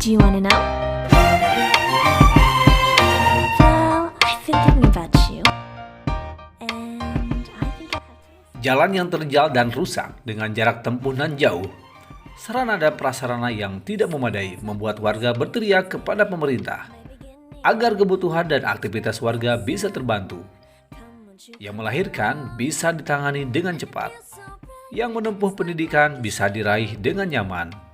Do you want to know? Well, I've been thinking about you. And I think I have to... Jalan yang terjal dan rusak dengan jarak tempuh nan jauh. Sarana dan prasarana yang tidak memadai membuat warga berteriak kepada pemerintah agar kebutuhan dan aktivitas warga bisa terbantu. Yang melahirkan bisa ditangani dengan cepat. Yang menempuh pendidikan bisa diraih dengan nyaman.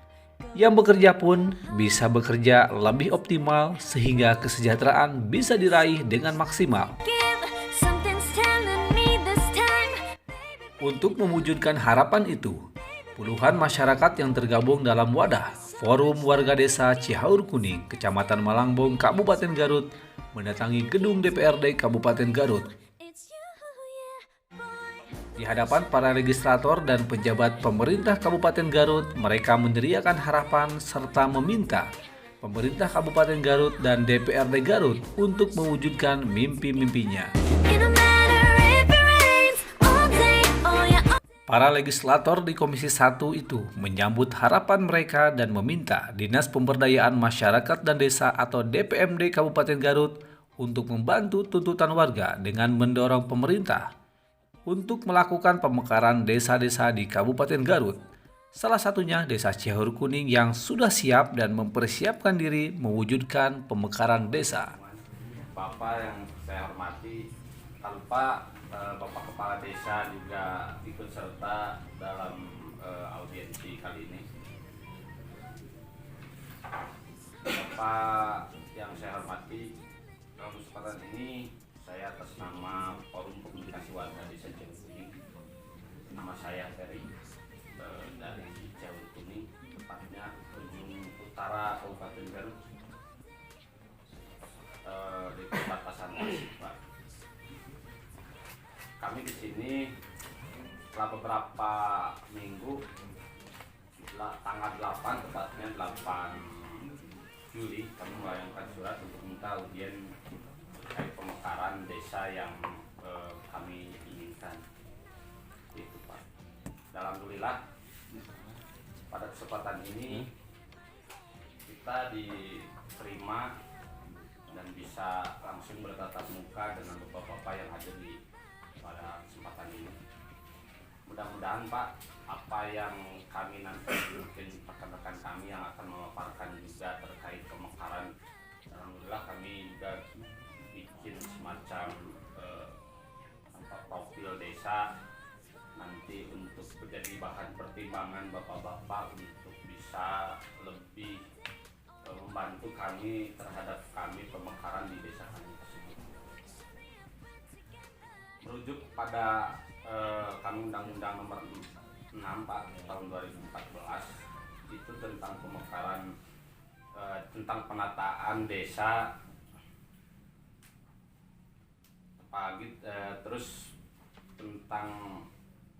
Yang bekerja pun bisa bekerja lebih optimal sehingga kesejahteraan bisa diraih dengan maksimal. Untuk mewujudkan harapan itu, puluhan masyarakat yang tergabung dalam wadah Forum Warga Desa Cihaur Kuning, Kecamatan Malangbong, Kabupaten Garut, mendatangi gedung DPRD Kabupaten Garut. Di hadapan para legislator dan pejabat pemerintah Kabupaten Garut, mereka meneriakan harapan serta meminta pemerintah Kabupaten Garut dan DPRD Garut untuk mewujudkan mimpi-mimpinya. Para legislator di Komisi 1 itu menyambut harapan mereka dan meminta Dinas Pemberdayaan Masyarakat dan Desa atau DPMD Kabupaten Garut untuk membantu tuntutan warga dengan mendorong pemerintah untuk melakukan pemekaran desa-desa di Kabupaten Garut. Salah satunya Desa Cihaur Kuning yang sudah siap dan mempersiapkan diri mewujudkan pemekaran desa. Bapak yang saya hormati, tanpa Bapak Kepala Desa juga ikut serta dalam audiensi kali ini. Bapak yang saya hormati, dalam kesempatan ini saya atas nama Forum Komunikasi Warga Desa Cihaur Kuning, nama saya Ferry dari Cihaur Kuning, tepatnya ujung utara Kabupaten Garut, di perbatasan Tasik, Pak. Kami di sini setelah beberapa minggu, tanggal 8, tepatnya 8 Juli, kami melayangkan surat untuk minta audien terkait pemekaran desa yang kami inginkan. Itu, Pak. Alhamdulillah pada kesempatan ini kita diterima dan bisa langsung bertatap muka dengan bapak-bapak yang hadir di pada kesempatan ini. Mudah-mudahan, Pak, apa yang kami nanti mungkin rekan-rekan kami yang akan memaparkan juga terkait pemekaran, alhamdulillah kami juga bikin semacam profil desa nanti untuk menjadi bahan pertimbangan bapak-bapak untuk bisa lebih membantu kami terhadap kami pemekaran di desa kami tersebut. Merujuk pada kami Undang-Undang Nomor 6 Pak tahun 2014 itu tentang pemekaran tentang penataan desa terus tentang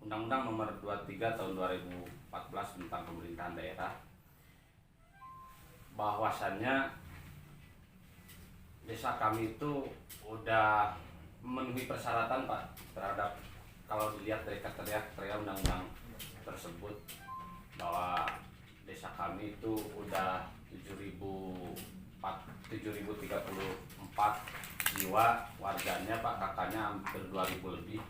Undang-Undang Nomor 23 tahun 2014 tentang pemerintahan daerah, bahwasannya desa kami itu udah memenuhi persyaratan, Pak, terhadap kalau dilihat dari kriteria undang-undang tersebut bahwa desa kami itu udah 7.034 jiwa warganya, Pak, kakaknya hampir 2.000 lebih,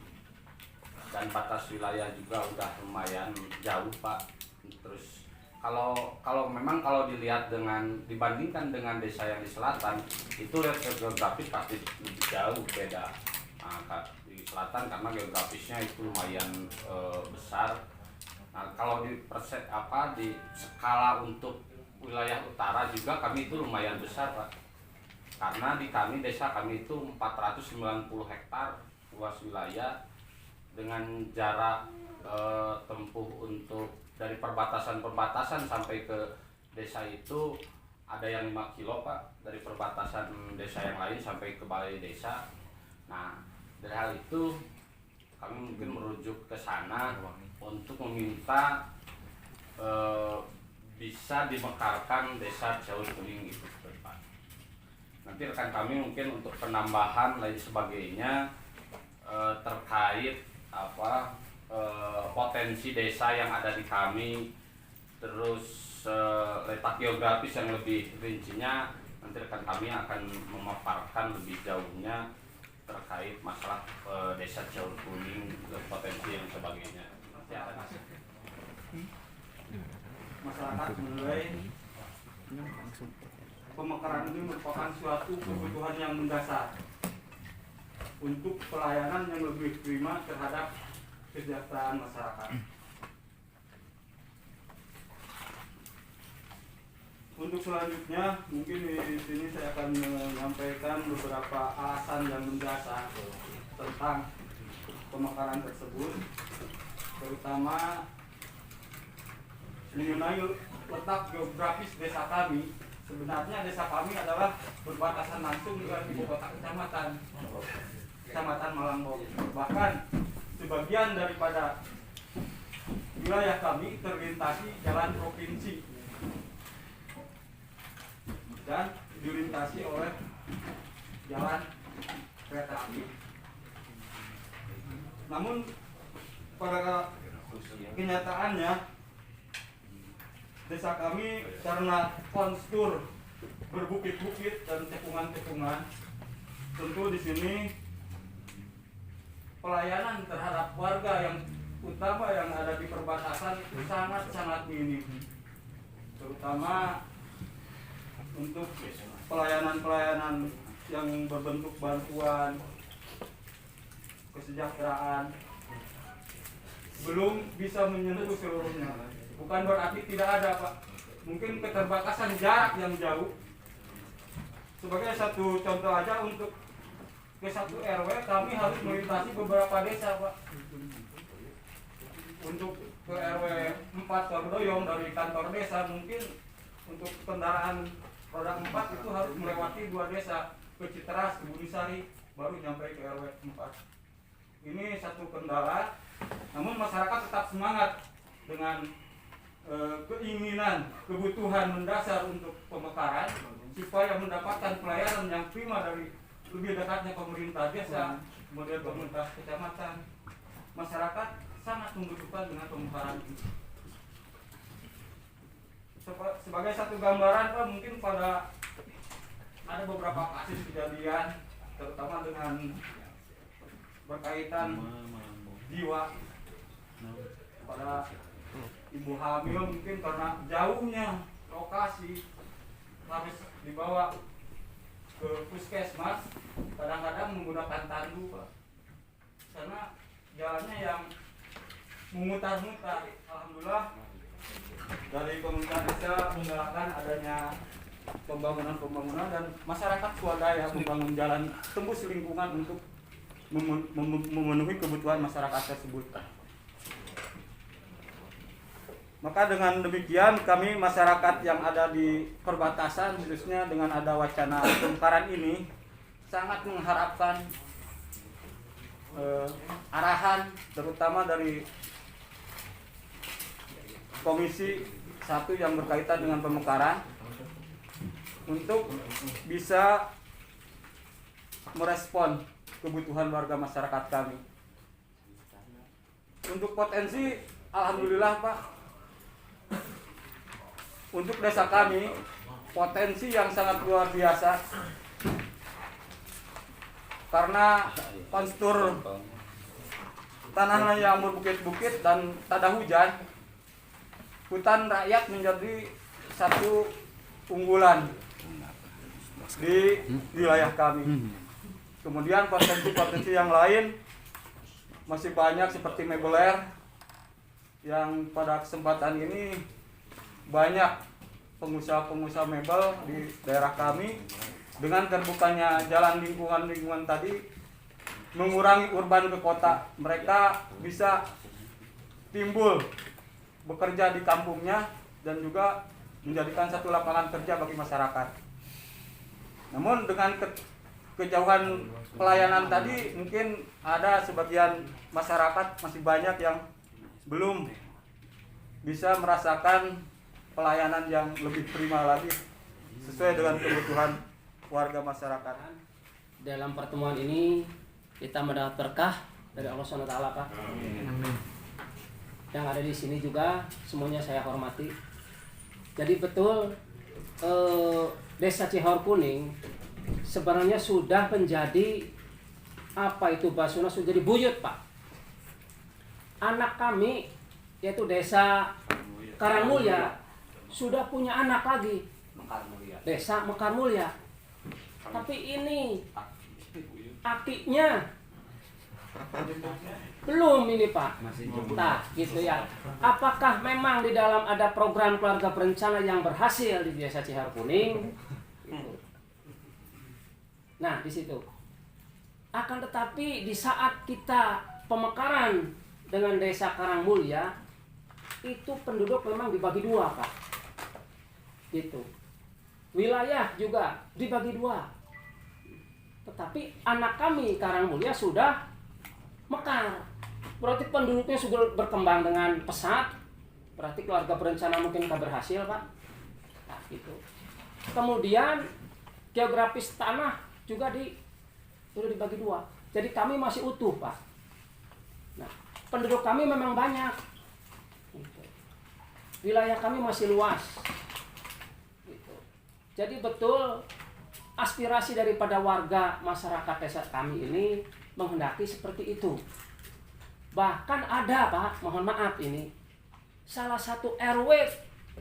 dan batas wilayah juga udah lumayan jauh, Pak. Terus kalau memang kalau dilihat dibandingkan dengan desa yang di selatan itu lihat geografis pasti lebih jauh beda. Nah, di selatan karena geografisnya itu lumayan besar. Nah, kalau di skala untuk wilayah utara juga kami itu lumayan besar, Pak. Karena di desa kami itu 490 hektar luas wilayah dengan jarak tempuh untuk dari perbatasan sampai ke desa itu ada yang 5 kilo, Pak, dari perbatasan desa yang lain sampai ke balai desa. Nah, dari hal itu kami mungkin merujuk ke sana untuk meminta bisa dimekarkan desa Cihaur Kuning itu, Pak. Nanti rekan kami mungkin untuk penambahan lain sebagainya terkait potensi desa yang ada di kami, terus letak geografis yang lebih rincinya nanti rekan kami akan memaparkan lebih jauhnya terkait masalah desa Jalur Kuning, potensi yang sebagainya. Nanti akan masuk. Masyarakat menilai pemekaran ini merupakan suatu kebutuhan yang mendasar untuk pelayanan yang lebih prima terhadap kesejahteraan masyarakat. Untuk selanjutnya, mungkin di sini saya akan menyampaikan beberapa alasan yang mendasar tentang pemekaran tersebut, terutama mengenai letak geografis desa kami. Sebenarnya desa kami adalah berbatasan langsung dengan ibu kota kecamatan Malangbong. Bahkan sebagian daripada wilayah kami terlintasi jalan provinsi dan dilintasi oleh jalan kereta api. Namun pada kenyataannya desa kami karena konstur berbukit-bukit dan cekungan-cekungan, tentu di sini pelayanan terhadap warga yang utama yang ada di perbatasan itu sangat-sangat minim, terutama untuk pelayanan-pelayanan yang berbentuk bantuan, kesejahteraan belum bisa menyentuh seluruhnya. Bukan berarti tidak ada, Pak. Mungkin keterbatasan jarak yang jauh. Sebagai satu contoh aja, untuk ke satu RW kami harus melintasi beberapa desa, Pak. Untuk ke RW 4 Tordoyong dari kantor desa, mungkin untuk kendaraan roda 4 itu harus melewati 2 desa, ke Citeras, ke Bunisari, baru nyampe ke RW 4. Ini satu kendala, namun masyarakat tetap semangat dengan keinginan, kebutuhan mendasar untuk pemekaran supaya mendapatkan pelayanan yang prima dari lebih dekatnya pemerintah desa, kemudian pemerintah kecamatan. Masyarakat sangat membutuhkan dengan pemekaran ini. Sebagai satu gambaran, Pak, mungkin pada ada beberapa kasus kejadian, terutama dengan berkaitan jiwa pada ibu hamil, mungkin karena jauhnya lokasi harus dibawa ke puskesmas, kadang-kadang menggunakan tandu, Pak, karena jalannya yang memutar-mutar. Alhamdulillah dari pemerintah desa menggalakkan adanya pembangunan dan masyarakat swadaya membangun jalan tembus lingkungan untuk memenuhi kebutuhan masyarakat tersebut. Maka dengan demikian kami masyarakat yang ada di perbatasan, khususnya dengan ada wacana pemekaran ini, sangat mengharapkan arahan terutama dari Komisi 1 yang berkaitan dengan pemekaran untuk bisa merespon kebutuhan warga masyarakat kami. Untuk potensi, alhamdulillah, Pak, untuk desa kami potensi yang sangat luar biasa karena konstur tanahnya yang berbukit-bukit dan tak ada hujan. Hutan rakyat menjadi satu unggulan di wilayah kami. Kemudian potensi-potensi yang lain masih banyak seperti mebeler, yang pada kesempatan ini banyak pengusaha-pengusaha mebel di daerah kami dengan terbukanya jalan lingkungan tadi mengurangi urban ke kota. Mereka bisa timbul bekerja di kampungnya dan juga menjadikan satu lapangan kerja bagi masyarakat. Namun dengan kejauhan pelayanan tadi, mungkin ada sebagian masyarakat masih banyak yang belum bisa merasakan pelayanan yang lebih prima lagi sesuai dengan kebutuhan warga masyarakat. Dalam pertemuan ini kita mendapat berkah dari Allah SWT, Pak. Amin. Yang ada di sini juga semuanya saya hormati. Jadi betul Desa Cihor Kuning sebenarnya sudah menjadi apa itu Basuna, sudah jadi buyut Pak. Anak kami yaitu Desa Karangmulya sudah punya anak lagi, Desa Mekar Mulya. Tapi ini akiknya belum ini Pak. Nah, gitu ya. Apakah memang di dalam ada program keluarga berencana yang berhasil di Desa Cihor Kuning? Gitu. Nah, di situ. Akan tetapi di saat kita pemekaran dengan Desa Karangmulya, itu penduduk memang dibagi dua Pak. Gitu. Wilayah juga dibagi dua. Tetapi anak kami Karangmulya sudah mekar. Berarti penduduknya sudah berkembang dengan pesat. Berarti keluarga berencana mungkin berhasil Pak. Nah, gitu. Kemudian geografis tanah juga sudah dibagi dua. Jadi kami masih utuh Pak. Nah, penduduk kami memang banyak. Gitu. Wilayah kami masih luas. Gitu. Jadi betul aspirasi daripada warga masyarakat desa kami ini menghendaki seperti itu. Bahkan ada Pak, mohon maaf ini, salah satu RW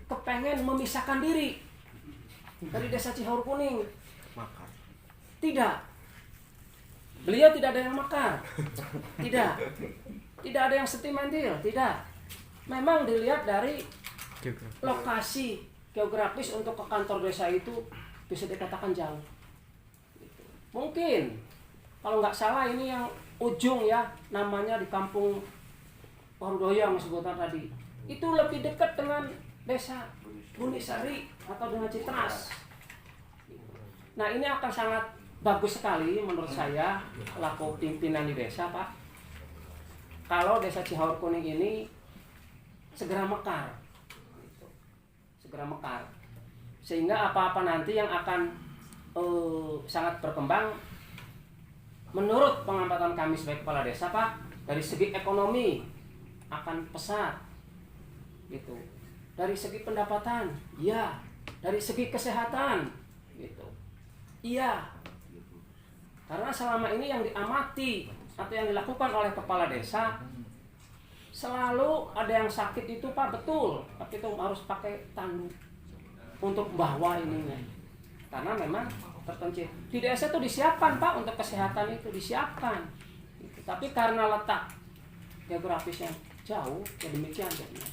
kepengen memisahkan diri dari Desa Cihor Kuning. Tidak. Beliau tidak ada yang makar. Tidak. Tidak ada yang sentimental, tidak. Memang dilihat dari lokasi geografis untuk ke kantor desa itu bisa dikatakan jauh. Mungkin kalau nggak salah ini yang ujung ya, namanya di kampung Warudoyong sebutan tadi. Itu lebih dekat dengan Desa Bunisari atau dengan Citras. Nah, ini akan sangat bagus sekali menurut saya laku pimpinan di desa Pak. Kalau Desa Cihor Kuning ini segera mekar. Segera mekar. Sehingga apa-apa nanti yang akan sangat berkembang menurut pengamatan kami sebagai kepala desa Pak, dari segi ekonomi akan pesat gitu, dari segi pendapatan iya, dari segi kesehatan gitu iya, karena selama ini yang diamati atau yang dilakukan oleh kepala desa selalu ada yang sakit itu Pak, betul, tapi itu harus pakai tanduk untuk bawa ininya. Karena memang terpencil di desa itu disiapkan Pak untuk kesehatan itu disiapkan gitu. Tapi karena letak geografisnya jauh ya demikian jadinya.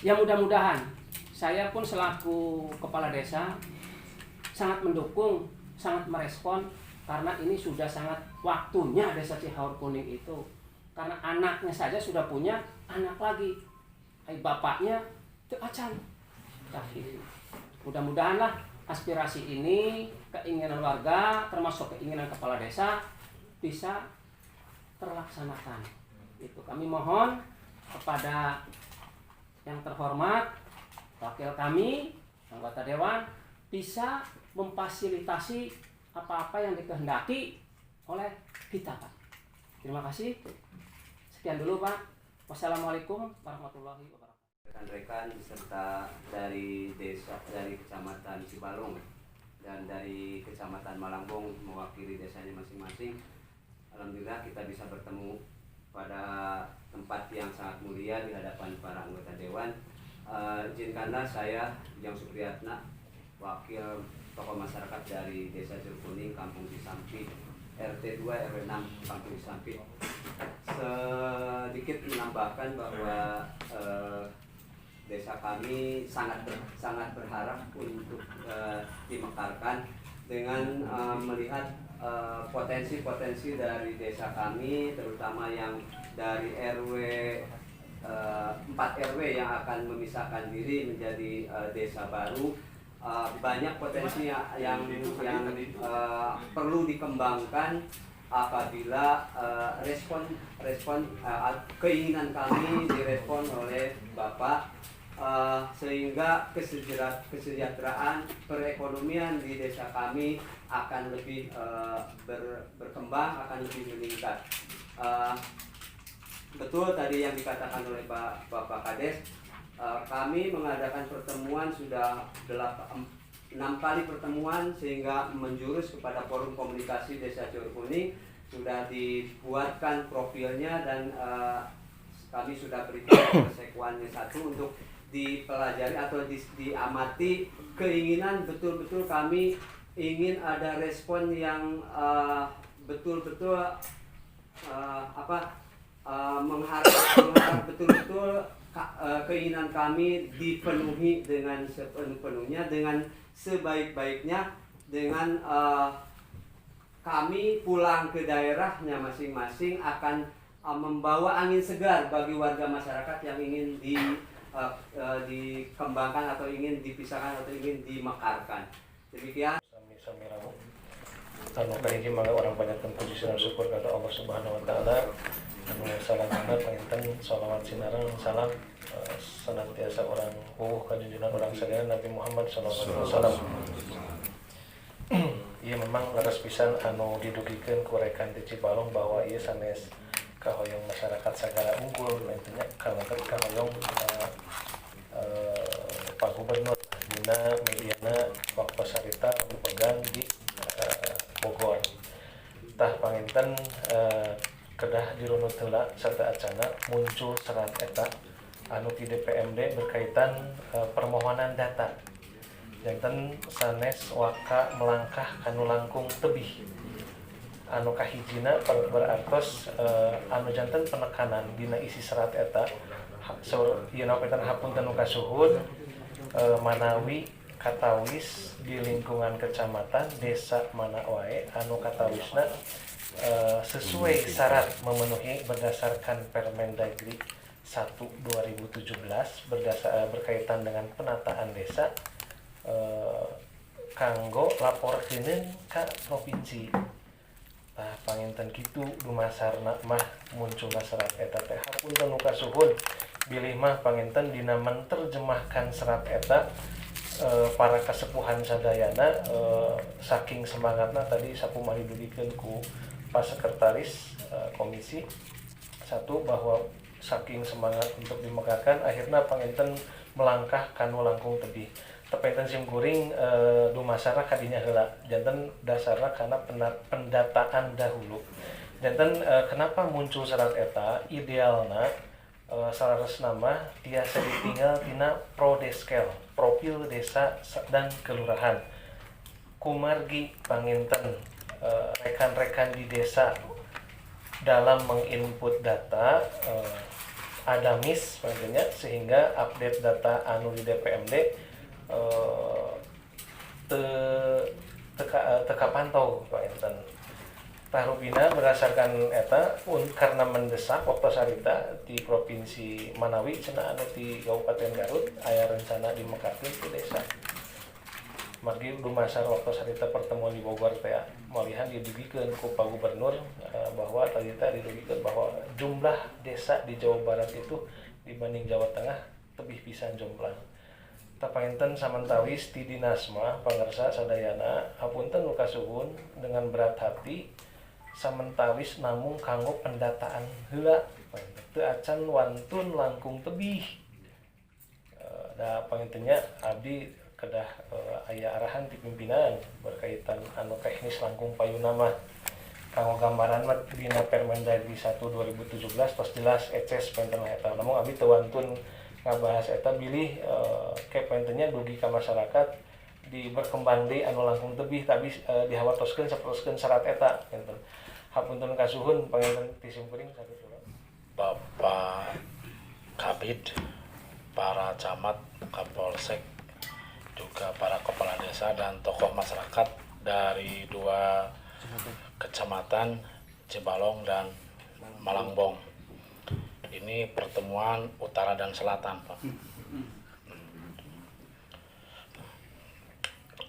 Ya mudah-mudahan saya pun selaku kepala desa sangat mendukung, sangat merespon karena ini sudah sangat waktunya Desa Cihor Kuning itu, karena anaknya saja sudah punya anak lagi, bapaknya itu acan. Mudah-mudahan lah aspirasi ini, keinginan warga, termasuk keinginan kepala desa bisa terlaksanakan. Itu kami mohon kepada yang terhormat wakil kami, anggota dewan, bisa memfasilitasi apa-apa yang dikehendaki oleh kita Pak. Terima kasih. Sekian dulu Pak. Wassalamualaikum warahmatullahi wabarakatuh. Rekan-rekan serta dari Kecamatan Cibalong dan dari Kecamatan Malangbong mewakili desanya masing-masing. Alhamdulillah kita bisa bertemu pada tempat yang sangat mulia di hadapan para anggota dewan. Izinkanlah saya Ujang Supriyatna, wakil tokoh masyarakat dari Desa Cihor Kuning, Kampung Cisampi, RT 2 RW 6 Kampung Cisampi, sedikit menambahkan bahwa desa kami sangat berharap untuk dimekarkan dengan melihat potensi-potensi dari desa kami, terutama yang dari RW 4 RW yang akan memisahkan diri menjadi desa baru. Banyak potensi yang perlu dikembangkan apabila respon keinginan kami direspon oleh Bapak, sehingga kesejahteraan perekonomian di desa kami akan lebih berkembang, akan lebih meningkat. Betul tadi yang dikatakan oleh Bapak Kades, Kami mengadakan pertemuan sudah 6 kali pertemuan sehingga menjurus kepada forum komunikasi Desa Curug Kuning. Sudah dibuatkan profilnya dan kami sudah berikan persekuannya satu untuk dipelajari atau diamati. Keinginan betul-betul kami ingin ada respon yang betul-betul mengharap betul-betul keinginan kami dipenuhi dengan sepenuh-penuhnya, dengan sebaik-baiknya, dengan kami pulang ke daerahnya masing-masing akan membawa angin segar bagi warga masyarakat yang ingin dikembangkan atau ingin dipisahkan atau ingin dimekarkan. Demikian. Sami ramu. Anu kahiji mangga orang banyakkeun puji sareng syukur kepada Allah Subhanahu wa taala. Anu salahna panginten shalawat sinareng salam senantiasa orang ka junjungan orang sadaya Nabi Muhammad sallallahu alaihi wasallam. Ieu memang leres pisan anu didugikeun ku rekan di Cibalong bahwa ieu sanes kahoyong masyarakat sagara unggul intinya kalengkeun kahoyong Pak Gubernur dina mediana waktu sarita dipegang di Bogor. Tah panginten kedah dirunut heula sarta acana muncul serat eta anu ti DPMD berkaitan permohonan data. Janten sanes waka melangkah kanu langkung tebih. Anu kahijina berartos anu janten penekanan dina isi serat eta ieu napetan hapunten nu kasuhun manawi katawis di lingkungan kecamatan desa mana wae anu katawisna sesuai syarat memenuhi berdasarkan Permendagri 1/2017 berkaitan dengan penataan desa kanggo laporkeun ka provinsi. Nah, panginten kitu dumasarna mah munculna serat eta teh hapunten nu kasuhun bilih mah panginten dina menterjemahkan serat eta para kasepuhan sadayana saking semangatna tadi sakumaha didugikeun ku Pak Sekretaris Komisi 1 bahwa saking semangat untuk dimekarkan akhirnya panginten melangkah kanu langkung tebih. Tepenten simkuring dumasarna kadinya heula janten dasarna karena pendataan dahulu. Janten kenapa muncul serat eta idealna salaresna mah tiasa ditinggal tina prodeskel, profil desa dan kelurahan. Kumargi panginten rekan-rekan di desa dalam menginput data adamis tentunya sehingga update data anu di DPMD teka pantau Pak Enten. Tahrupina berdasarkan eta karena mendesak waktu sarita di provinsi Manawi cenah anu di Kabupaten Garut aya rencana dimekarkeun ke desa. Margi dumasar waktu sarita pertemuan di Bogor teh malihan didugikeun ku Pak Gubernur bahwa tadi didugikeun bahwa jumlah desa di Jawa Barat itu dibanding Jawa Tengah tebih pisan jomplang. Tapanginten samantawis ti dinas mah pangarsa sadayana hapunten nu kasuhun dengan berat hati samantawis namung kanggo pendataan heula teu acan wantun langkung tebih. Da pangintennya abdi kedah aya arahan ti pimpinan berkaitan anu teknis langkung payuna mah kanggo gambaran mah dina Permendagri 1/2017 tos jelas eces penten eta namun abdi teu wantun ngabahas eta bilih kepentennya dugi ka masyarakat di berkembang di anu langkung tebih tapi dihawatoskeun saperoskeun syarat eta enten. Hapunten kasuhun panginten ti simkuring sakitu. Bapak Kabid, para camat, Kapolsek, juga para kepala desa dan tokoh masyarakat dari 2 kecamatan Cibalong dan Malangbong. Ini pertemuan utara dan selatan, Pak.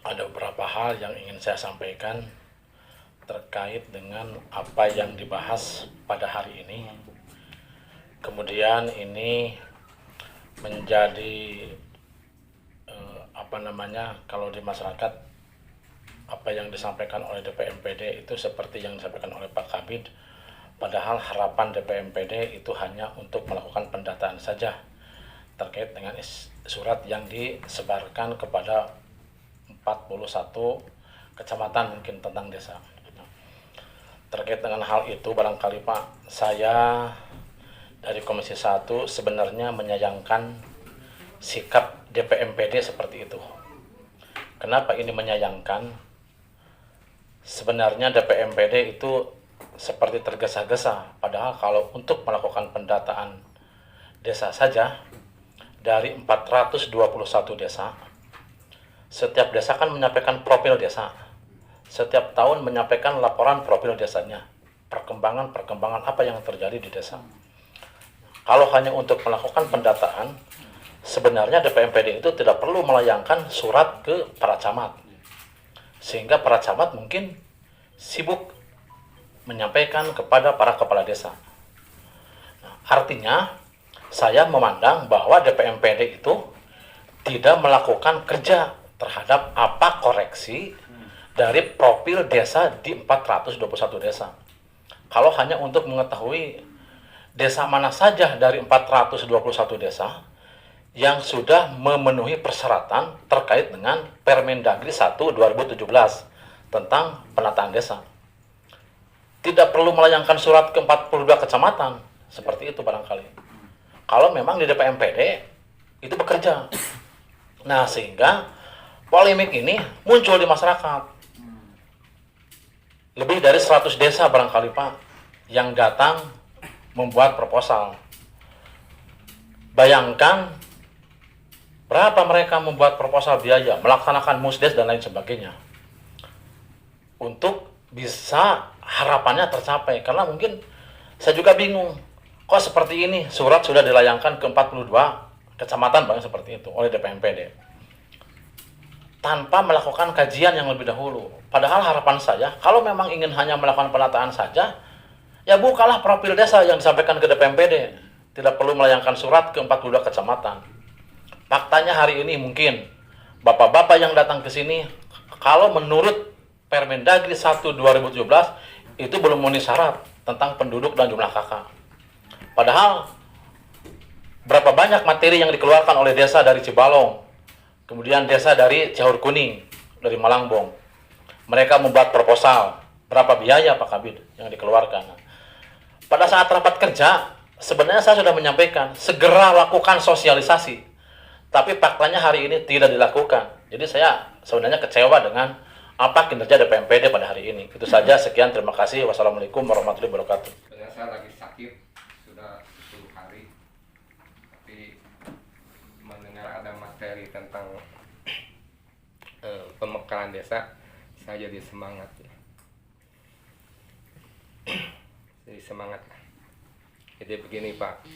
Ada beberapa hal yang ingin saya sampaikan terkait dengan apa yang dibahas pada hari ini. Kemudian ini menjadi kalau di masyarakat apa yang disampaikan oleh DPMPD itu seperti yang disampaikan oleh Pak Kabid. Padahal harapan DPMPD itu hanya untuk melakukan pendataan saja, terkait dengan surat yang disebarkan kepada 41 kecamatan mungkin tentang desa. Terkait dengan hal itu barangkali Pak, saya dari Komisi 1 sebenarnya menyayangkan sikap DPMPD seperti itu. Kenapa ini menyayangkan? Sebenarnya DPMPD itu seperti tergesa-gesa, padahal kalau untuk melakukan pendataan desa saja dari 421 desa, setiap desa kan menyampaikan profil desa. Setiap tahun menyampaikan laporan profil desanya, perkembangan apa yang terjadi di desa. Kalau hanya untuk melakukan pendataan, sebenarnya DPMPD itu tidak perlu melayangkan surat ke para camat, sehingga para camat mungkin sibuk menyampaikan kepada para kepala desa. Nah, artinya saya memandang bahwa DPMPD itu tidak melakukan kerja terhadap apa koreksi dari profil desa di 421 desa. Kalau hanya untuk mengetahui desa mana saja dari 421 desa yang sudah memenuhi persyaratan terkait dengan Permendagri 1 2017 tentang penataan desa. Tidak perlu melayangkan surat ke 42 kecamatan, seperti itu barangkali. Kalau memang di DPMPD itu bekerja. Nah, sehingga polemik ini muncul di masyarakat. Lebih dari 100 desa barangkali Pak yang datang membuat proposal. Bayangkan berapa mereka membuat proposal biaya, melaksanakan musdes dan lain sebagainya. Untuk bisa harapannya tercapai. Karena mungkin saya juga bingung, kok seperti ini surat sudah dilayangkan ke 42 kecamatan Bang, seperti itu oleh DPMPD. Tanpa melakukan kajian yang lebih dahulu. Padahal harapan saya, kalau memang ingin hanya melakukan penataan saja, ya bukalah profil desa yang disampaikan ke DPMPD. Tidak perlu melayangkan surat ke 42 kecamatan. Faktanya hari ini mungkin bapak-bapak yang datang ke sini, kalau menurut Permendagri 1 2017, itu belum memenuhi syarat tentang penduduk dan jumlah kakak. Padahal berapa banyak materi yang dikeluarkan oleh desa dari Cibalong, kemudian desa dari Cihur Kuning, dari Malangbong. Mereka membuat proposal, berapa biaya Pak Kabid yang dikeluarkan. Pada saat rapat kerja, sebenarnya saya sudah menyampaikan, segera lakukan sosialisasi. Tapi faktanya hari ini tidak dilakukan. Jadi saya sebenarnya kecewa dengan apa kinerja DPMPD pada hari ini. Itu saja, sekian, terima kasih. Wassalamualaikum warahmatullahi wabarakatuh. Sebenarnya saya lagi sakit, sudah 10 hari. Tapi mendengar ada materi tentang pemekaran desa, saya jadi semangat ya. Jadi semangat. Jadi begini Pak,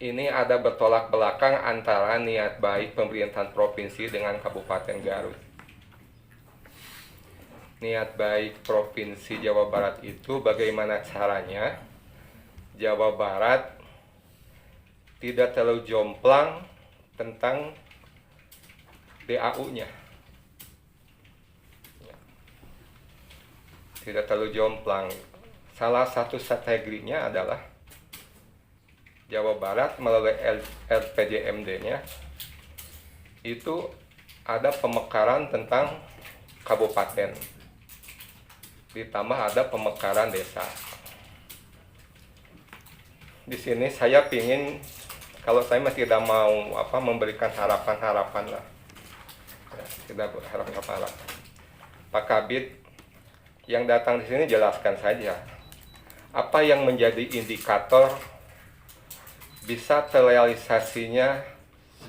ini ada bertolak belakang antara niat baik pemerintahan provinsi dengan Kabupaten Garut. Niat baik Provinsi Jawa Barat itu bagaimana caranya Jawa Barat tidak terlalu jomplang tentang DAU-nya. Tidak terlalu jomplang. Salah satu strateginya adalah Jawa Barat melalui LPJMD-nya itu ada pemekaran tentang kabupaten, ditambah ada pemekaran desa. Di sini saya pingin, kalau saya masih tidak mau memberikan harapan-harapan lah, ya, tidak berharap-harapan. Pak Kabid yang datang di sini jelaskan saja apa yang menjadi indikator bisa terrealisasinya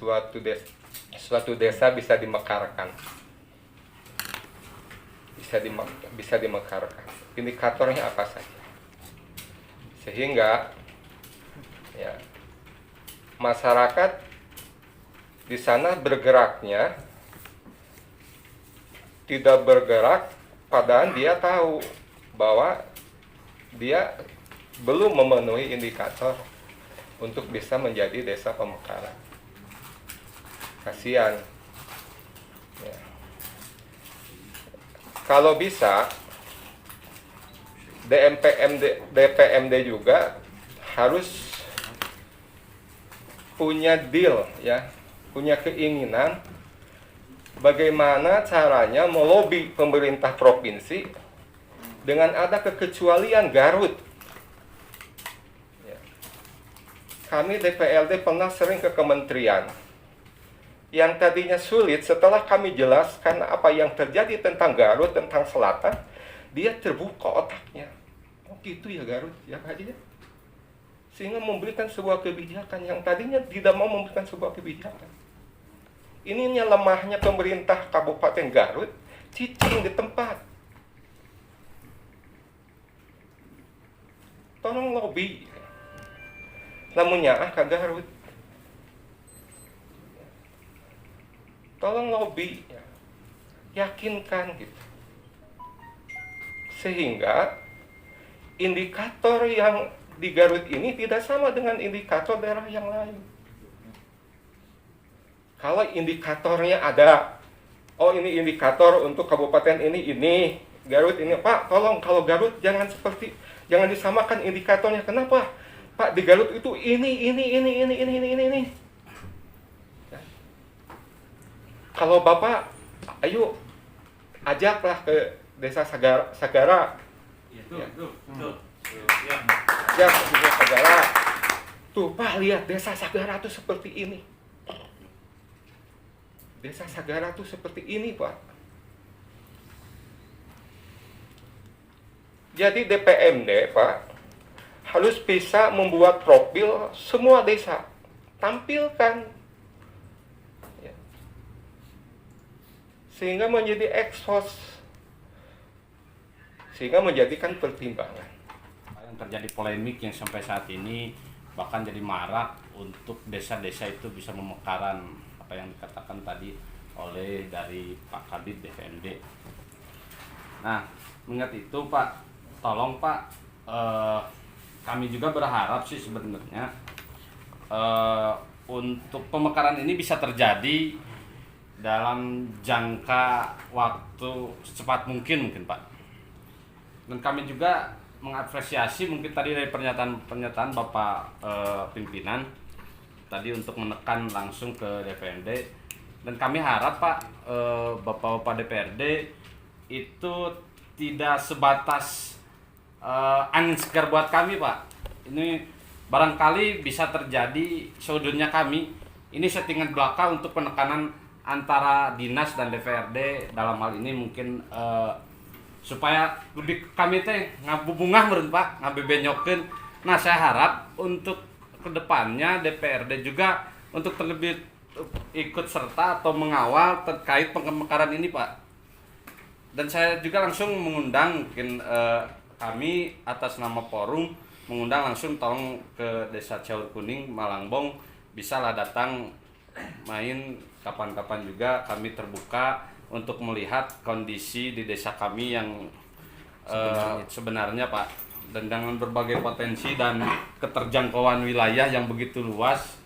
suatu desa bisa dimekarkan, bisa dimekarkan. Indikatornya apa saja, sehingga ya masyarakat di sana bergeraknya tidak bergerak padahal dia tahu bahwa dia belum memenuhi indikator untuk bisa menjadi desa pemekaran. Kasihan ya. Kalau bisa DPMD juga harus punya deal ya, punya keinginan bagaimana caranya melobi pemerintah provinsi dengan ada kekecualian Garut. Ya. Kami DPLD pernah sering ke kementerian. Yang tadinya sulit, setelah kami jelaskan apa yang terjadi tentang Garut, tentang Selatan, dia terbuka otaknya. Oh gitu ya Garut, ya Pak Haji ya? Sehingga memberikan sebuah kebijakan yang tadinya tidak mau memberikan sebuah kebijakan. Ininya lemahnya pemerintah Kabupaten Garut, cicing di tempat. Tolong lobby. Namunnya ke Garut. Tolong lobby. Yakinkan gitu. Sehingga indikator yang di Garut ini tidak sama dengan indikator daerah yang lain. Kalau indikatornya ada, oh ini indikator untuk kabupaten ini, Garut ini, Pak, tolong kalau Garut jangan disamakan indikatornya. Kenapa? Pak, di Garut itu ini. Ya. Kalau Bapak, ayo ajaklah ke desa Sagara. Ya. Ya, desa Sagara. Tuh, Pak, lihat desa Sagara tuh seperti ini. Desa Sagara tuh seperti ini, Pak. Jadi DPMD, Pak, harus bisa membuat profil semua desa. Tampilkan. Ya. Sehingga menjadi ekspos. Sehingga menjadikan pertimbangan. Yang terjadi polemik yang sampai saat ini bahkan jadi marak untuk desa-desa itu bisa memekaran apa yang dikatakan tadi oleh dari Pak Kabid DPMD. Nah, mengingat itu Pak, tolong Pak, kami juga berharap sih sebenarnya untuk pemekaran ini bisa terjadi dalam jangka waktu secepat mungkin Pak. Dan kami juga mengapresiasi mungkin tadi dari pernyataan Bapak pimpinan tadi untuk menekan langsung ke DPRD, dan kami harap Pak Bapak-bapak DPRD itu tidak sebatas angin segar buat kami Pak. Ini barangkali bisa terjadi seudurnya kami. Ini settingan belaka untuk penekanan antara dinas dan DPRD dalam hal ini mungkin supaya lebih kami teh ngabubungah meureun Pak, ngabebenyokeun. Nah, saya harap untuk kedepannya DPRD juga untuk terlebih ikut serta atau mengawal terkait pemekaran ini Pak. Dan saya juga langsung mengundang mungkin kami atas nama forum mengundang langsung tolong ke Desa Caur Kuning, Malangbong, bisalah datang main kapan-kapan juga. Kami terbuka untuk melihat kondisi di desa kami yang sebenarnya Pak, dan dengan berbagai potensi dan keterjangkauan wilayah yang begitu luas,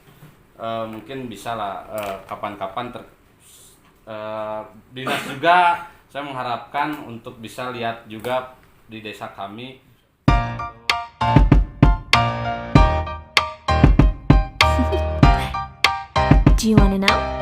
mungkin bisalah kapan-kapan dinas juga saya mengharapkan untuk bisa lihat juga di desa kami. Do you want to know?